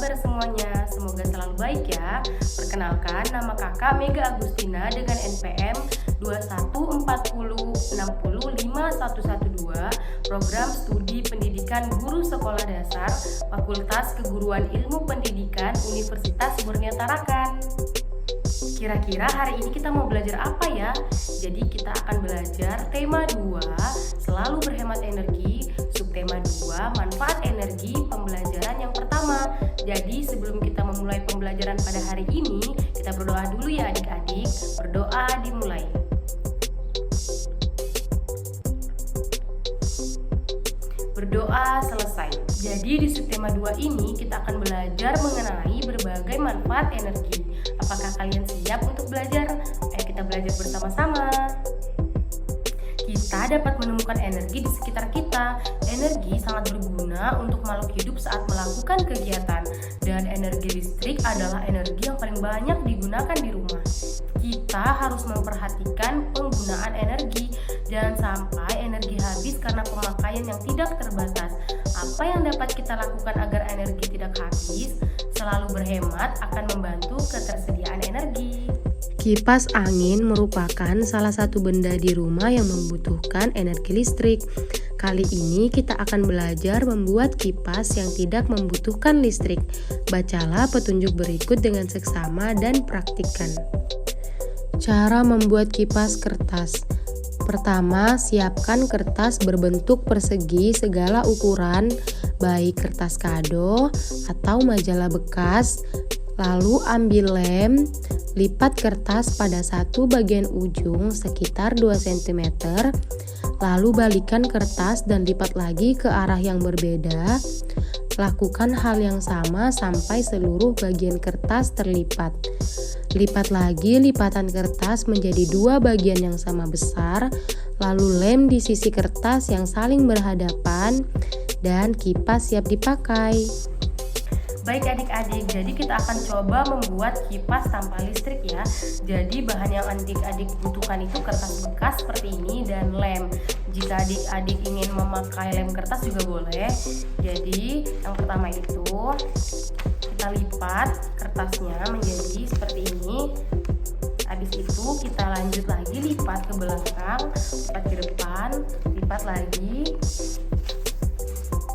kabar semuanya? Semoga selalu baik ya. Perkenalkan, nama kakak Mega Agustina dengan NPM 21406051112, Program Studi Pendidikan Guru Sekolah Dasar, Fakultas Keguruan Ilmu Pendidikan, Universitas Murni Tarakan. Kira-kira hari ini kita mau belajar apa ya? Jadi kita akan belajar tema 2, selalu berhemat energi, subtema 2, manfaat energi, pembelajaran yang pertama. Jadi sebelum kita memulai pembelajaran pada hari ini, kita berdoa dulu ya adik-adik. Berdoa dimulai. Berdoa selesai. Jadi di subtema 2 ini kita akan belajar mengenai berbagai manfaat energi. Apakah kalian siap untuk belajar? Ayo kita belajar bersama-sama. Kita dapat menemukan energi di sekitar kita. Energi sangat berguna untuk makhluk hidup saat melakukan kegiatan. Dan energi listrik adalah energi yang paling banyak digunakan di rumah. Kita harus memperhatikan penggunaan energi. Jangan sampai energi habis karena pemakaian yang tidak terbatas. Apa yang dapat kita lakukan agar energi tidak habis? Selalu berhemat akan membantu ketersediaan energi. Kipas angin merupakan salah satu benda di rumah yang membutuhkan energi listrik. Kali ini kita akan belajar membuat kipas yang tidak membutuhkan listrik. Bacalah petunjuk berikut dengan seksama dan praktikkan. Cara membuat kipas kertas. Pertama, siapkan kertas berbentuk persegi segala ukuran, baik kertas kado atau majalah bekas. Lalu ambil lem, lipat kertas pada satu bagian ujung sekitar 2 cm. Lalu balikan kertas dan lipat lagi ke arah yang berbeda. Lakukan hal yang sama sampai seluruh bagian kertas terlipat. Lipat lagi lipatan kertas menjadi 2 bagian yang sama besar, lalu lem di sisi kertas yang saling berhadapan, dan kipas siap dipakai. Baik adik-adik, jadi kita akan coba membuat kipas tanpa listrik ya. Jadi bahan yang adik-adik butuhkan itu kertas bekas seperti ini dan lem. Jika adik-adik ingin memakai lem kertas juga boleh. Jadi yang pertama itu kita lipat kertasnya menjadi seperti ini. Habis itu kita lanjut lagi lipat ke belakang, lipat ke depan, lipat lagi,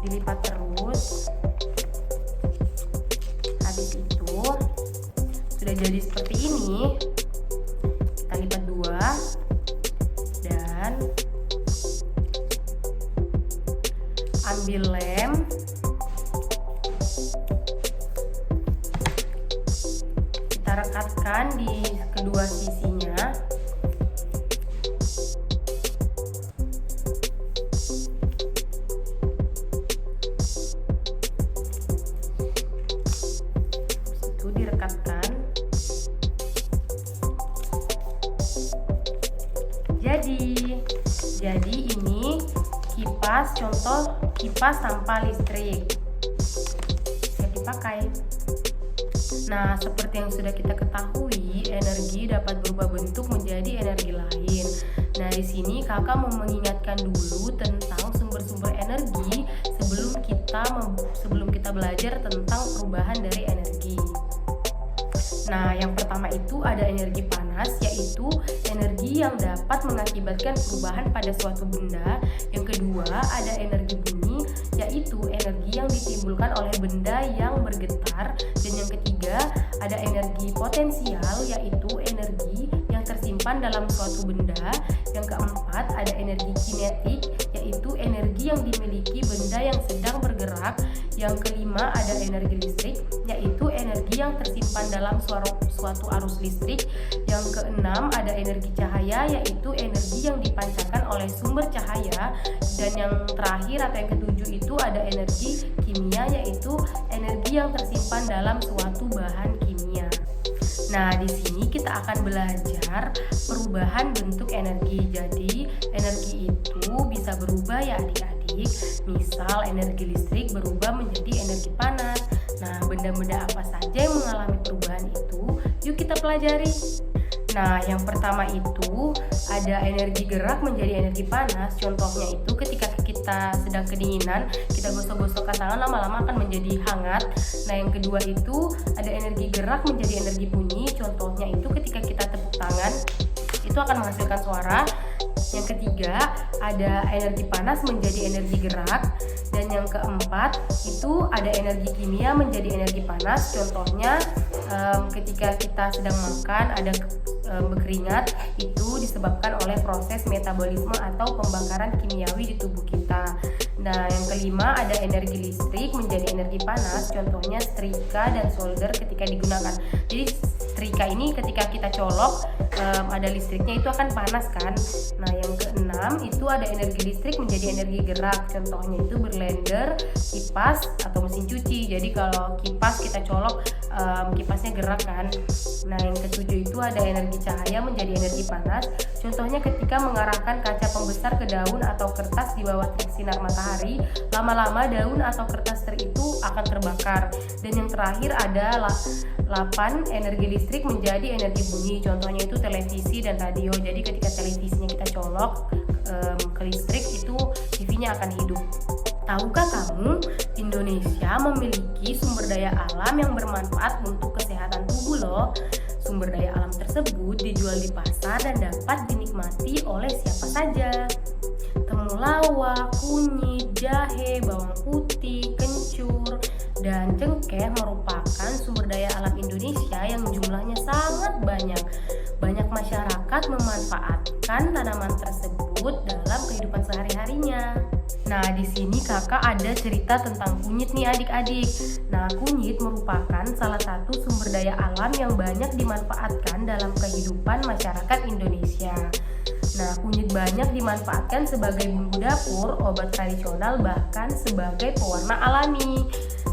dilipat terus. Habis itu sudah jadi seperti ini, kita lipat 2 dan ambil lem, kita rekatkan di kedua sisinya. Direkatkan. Jadi ini kipas, contoh kipas tanpa listrik, siap dipakai. Nah, seperti yang sudah kita ketahui, energi dapat berubah bentuk menjadi energi lain. Nah, di sini kakak mau mengingatkan dulu tentang sumber-sumber energi sebelum kita belajar tentang perubahan dari energi. Nah, yang pertama itu ada energi panas, yaitu energi yang dapat mengakibatkan perubahan pada suatu benda. Yang kedua, ada energi bunyi, yaitu energi yang ditimbulkan oleh benda yang bergetar. Dan yang ketiga, ada energi potensial, yaitu energi yang tersimpan dalam suatu benda. Yang keempat, ada energi kinetik, yaitu energi yang dimiliki benda yang sedang bergerak. Yang kelima, ada energi listrik, yaitu energi yang tersimpan dalam suatu arus listrik. Yang keenam, ada energi cahaya, yaitu energi yang dipancarkan oleh sumber cahaya. Dan yang terakhir atau yang ketujuh itu ada energi kimia, yaitu energi yang tersimpan dalam suatu bahan kimia. Nah, di sini kita akan belajar perubahan bentuk energi. Jadi, energi itu bisa berubah ya adik-adik. Misal energi listrik berubah menjadi energi panas. Nah, benda-benda apa saja yang mengalami perubahan itu? Yuk kita pelajari. Nah, yang pertama itu ada energi gerak menjadi energi panas. Contohnya itu ketika kita kita sedang kedinginan, kita gosok-gosokkan tangan, lama-lama akan menjadi hangat. Nah, yang kedua itu ada energi gerak menjadi energi bunyi. Contohnya itu ketika kita tepuk tangan, itu akan menghasilkan suara. Yang ketiga ada energi panas menjadi energi gerak. Dan yang keempat itu ada energi kimia menjadi energi panas. Contohnya ketika kita sedang makan ada berkeringat, itu disebabkan oleh proses metabolisme atau pembakaran kimiawi di tubuh kita. Nah, yang kelima ada energi listrik menjadi energi panas. Contohnya setrika dan solder ketika digunakan. Jadi setrika ini ketika kita colok ada listriknya, itu akan panas kan. Nah, yang keenam itu ada energi listrik menjadi energi gerak. Contohnya itu blender, kipas atau mesin cuci. Jadi kalau kipas kita colok, kipasnya gerak kan. Nah, yang ketujuh itu ada energi cahaya menjadi energi panas. Contohnya ketika mengarahkan kaca pembesar ke daun atau kertas di bawah terik sinar matahari, lama-lama daun atau kertas itu akan terbakar. Dan yang terakhir ada 8 energi listrik menjadi energi bunyi. Contohnya itu televisi dan radio. Jadi ketika televisinya kita colok ke listrik, itu TV-nya akan hidup. Tahukah kamu, Indonesia memiliki sumber daya alam yang bermanfaat untuk kesehatan tubuh loh. Sumber daya alam tersebut dijual di pasar dan dapat dinikmati oleh siapa saja. Temulawak, kunyit, jahe, bawang putih, kencur, dan cengkeh merupakan sumber daya alam Indonesia yang jumlahnya sangat banyak. Banyak masyarakat memanfaatkan tanaman tersebut dalam kehidupan sehari-harinya. Nah, di sini kakak ada cerita tentang kunyit nih adik-adik. Nah, kunyit merupakan salah satu sumber daya alam yang banyak dimanfaatkan dalam kehidupan masyarakat Indonesia. Nah, kunyit banyak dimanfaatkan sebagai bumbu dapur, obat tradisional, bahkan sebagai pewarna alami.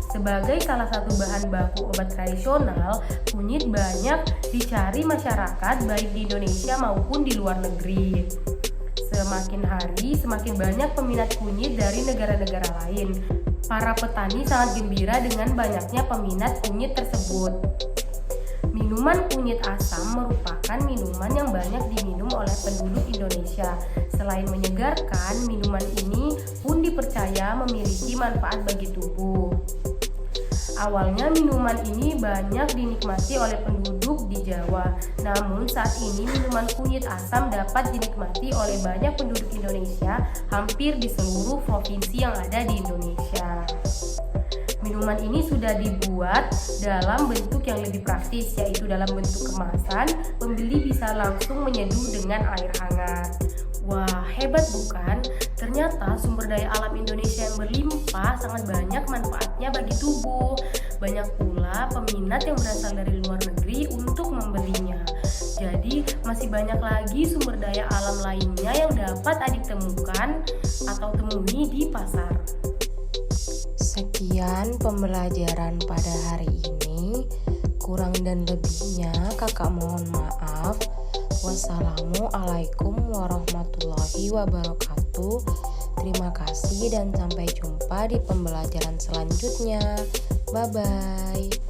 Sebagai salah satu bahan baku obat tradisional, kunyit banyak dicari masyarakat baik di Indonesia maupun di luar negeri. Semakin hari, semakin banyak peminat kunyit dari negara-negara lain. Para petani sangat gembira dengan banyaknya peminat kunyit tersebut. Minuman kunyit asam merupakan minuman yang banyak diminum oleh penduduk Indonesia. Selain menyegarkan, minuman ini pun dipercaya memiliki manfaat bagi tubuh. Awalnya minuman ini banyak dinikmati oleh penduduk di Jawa. Namun saat ini minuman kunyit asam dapat dinikmati oleh banyak penduduk Indonesia hampir di seluruh provinsi yang ada di Indonesia. Minuman ini sudah dibuat dalam bentuk yang lebih praktis, yaitu dalam bentuk kemasan. Pembeli bisa langsung menyeduh dengan air hangat. Wah, hebat bukan? Ternyata sumber daya alam Indonesia yang berlimpah sangat banyak manfaatnya bagi tubuh. Banyak pula peminat yang berasal dari luar negeri untuk membelinya. Jadi masih banyak lagi sumber daya alam lainnya yang dapat adik temukan atau temui di pasar. Sekian pembelajaran pada hari ini. Kurang dan lebihnya kakak mohon maaf. Wassalamualaikum warahmatullahi wabarakatuh. Terima kasih dan sampai jumpa di pembelajaran selanjutnya. Bye-bye.